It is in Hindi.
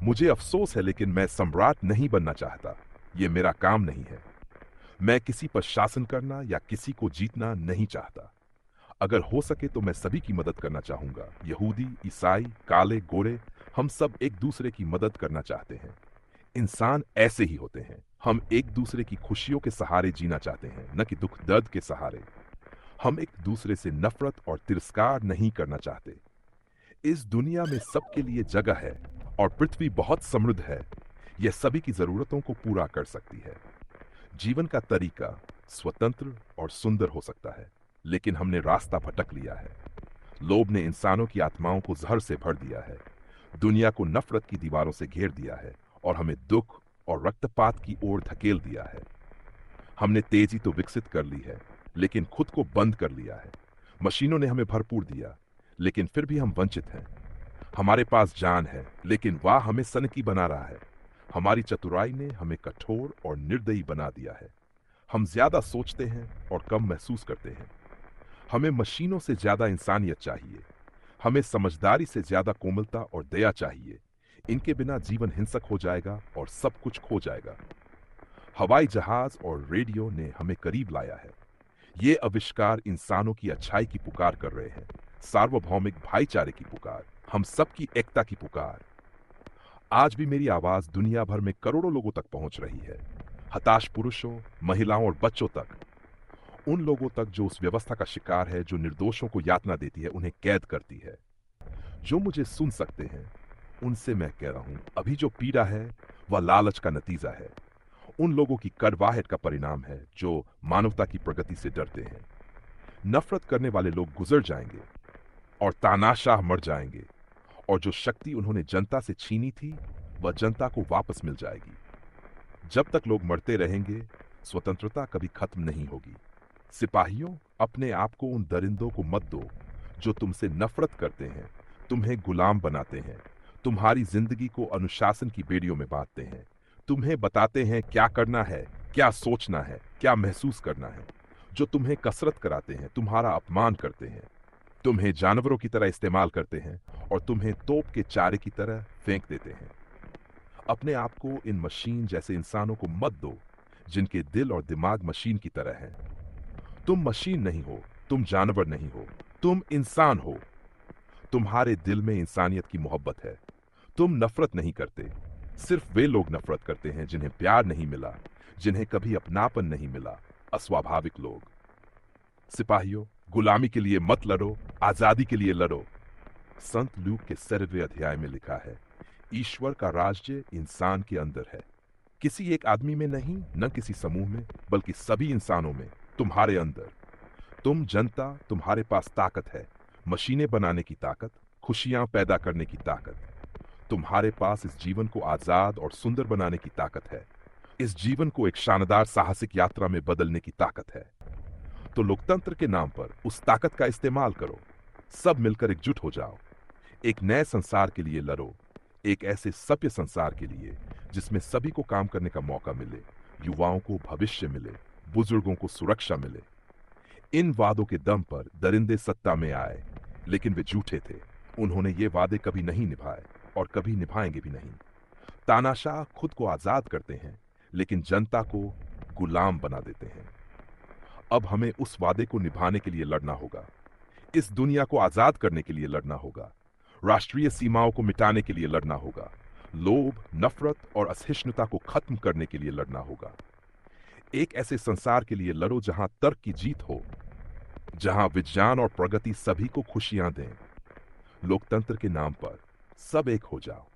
मुझे अफसोस है, लेकिन मैं सम्राट नहीं बनना चाहता। ये मेरा काम नहीं है। मैं किसी पर शासन करना या किसी को जीतना नहीं चाहता। अगर हो सके तो मैं सभी की मदद करना चाहूंगा। यहूदी, ईसाई, काले, गोरे, हम सब एक दूसरे की मदद करना चाहते हैं। इंसान ऐसे ही होते हैं। हम एक दूसरे की खुशियों के सहारे जीना चाहते हैं, न कि दुख दर्द के सहारे। हम एक दूसरे से नफरत और तिरस्कार नहीं करना चाहते। इस दुनिया में सबके लिए जगह है और पृथ्वी बहुत समृद्ध है। यह सभी की जरूरतों को पूरा कर सकती है। जीवन का तरीका स्वतंत्र और सुंदर हो सकता है, लेकिन हमने रास्ता भटक लिया है। लोभ ने इंसानों की आत्माओं को जहर से भर दिया है, दुनिया को नफरत की दीवारों से घेर दिया है और हमें दुख और रक्तपात की ओर धकेल दिया है। हमने तेजी तो विकसित कर ली है, लेकिन खुद को बंद कर लिया है। मशीनों ने हमें भरपूर दिया, लेकिन फिर भी हम वंचित हैं। हमारे पास जान है, लेकिन वह हमें सनकी बना रहा है। हमारी चतुराई ने हमें कठोर और निर्दयी बना दिया है। हम ज्यादा सोचते हैं और कम महसूस करते हैं। हमें मशीनों से ज्यादा इंसानियत चाहिए। हमें समझदारी से ज्यादा कोमलता और दया चाहिए। इनके बिना जीवन हिंसक हो जाएगा और सब कुछ खो जाएगा। हवाई जहाज और रेडियो ने हमें करीब लाया है। ये आविष्कार इंसानों की अच्छाई की पुकार कर रहे हैं, सार्वभौमिक भाईचारे की पुकार, हम सबकी एकता की पुकार। आज भी मेरी आवाज दुनिया भर में करोड़ों लोगों तक पहुंच रही है। हताश पुरुषों, महिलाओं और बच्चों तक। उन लोगों तक जो उस व्यवस्था का शिकार है, जो निर्दोषों को यातना देती है, उन्हें कैद करती है। जो मुझे सुन सकते हैं, उनसे मैं कह रहा हूं, अभी जो पीड़ा है वह लालच का नतीजा है। उन लोगों की कड़वाहट का परिणाम है जो मानवता की प्रगति से डरते हैं। नफरत करने वाले लोग गुजर जाएंगे और तानाशाह मर जाएंगे, और जो शक्ति उन्होंने जनता से छीनी थी वह जनता को वापस मिल जाएगी। जब तक लोग मरते रहेंगे, स्वतंत्रता कभी खत्म नहीं होगी। सिपाहियों, अपने आप को उन दरिंदों को मत दो जो तुमसे नफरत करते हैं, तुम्हें गुलाम बनाते हैं, तुम्हारी जिंदगी को अनुशासन की बेड़ियों में बांधते हैं, तुम्हें बताते हैं क्या करना है, क्या सोचना है, क्या महसूस करना है, जो तुम्हें कसरत कराते हैं, तुम्हारा अपमान करते हैं, तुम्हें जानवरों की तरह इस्तेमाल करते हैं और तुम्हें तोप के चारे की तरह फेंक देते हैं। अपने आप को इन मशीन जैसे इंसानों को मत दो जिनके दिल और दिमाग मशीन की तरह हैं। तुम मशीन नहीं हो, तुम जानवर नहीं हो, तुम इंसान हो। तुम्हारे दिल में इंसानियत की मोहब्बत है। तुम नफरत नहीं करते। सिर्फ वे लोग नफरत करते हैं जिन्हें प्यार नहीं मिला, जिन्हें कभी अपनापन नहीं मिला, अस्वाभाविक लोग। सिपाहियों, गुलामी के लिए मत लड़ो, आजादी के लिए लड़ो। संत लूक के 7वें अध्याय में लिखा है, ईश्वर का राज्य इंसान के अंदर है। किसी एक आदमी में नहीं, न किसी समूह में, बल्कि सभी इंसानों में, तुम्हारे अंदर। तुम जनता, तुम्हारे पास ताकत है, मशीनें बनाने की ताकत, खुशियां पैदा करने की ताकत। तुम्हारे पास इस जीवन को आजाद और सुंदर बनाने की ताकत है। इस जीवन को एक शानदार साहसिक यात्रा में बदलने की ताकत है। तो लोकतंत्र के नाम पर उस ताकत का इस्तेमाल करो। सब मिलकर एकजुट हो जाओ। एक नए संसार के लिए लड़ो। एक ऐसे सभ्य संसार के लिए जिसमें सभी को काम करने का मौका मिले, युवाओं को भविष्य मिले, बुजुर्गों को सुरक्षा मिले। इन वादों के दम पर दरिंदे सत्ता में आए, लेकिन वे झूठे थे। उन्होंने ये वादे कभी नहीं निभाए और कभी निभाएंगे भी नहीं। तानाशाह खुद को आजाद करते हैं, लेकिन जनता को गुलाम बना देते हैं। अब हमें उस वादे को निभाने के लिए लड़ना होगा। इस दुनिया को आजाद करने के लिए लड़ना होगा। राष्ट्रीय सीमाओं को मिटाने के लिए लड़ना होगा। लोभ, नफरत और असहिष्णुता को खत्म करने के लिए लड़ना होगा। एक ऐसे संसार के लिए लड़ो जहां तर्क की जीत हो, जहां विज्ञान और प्रगति सभी को खुशियां दें। लोकतंत्र के नाम पर सब एक हो जाओ।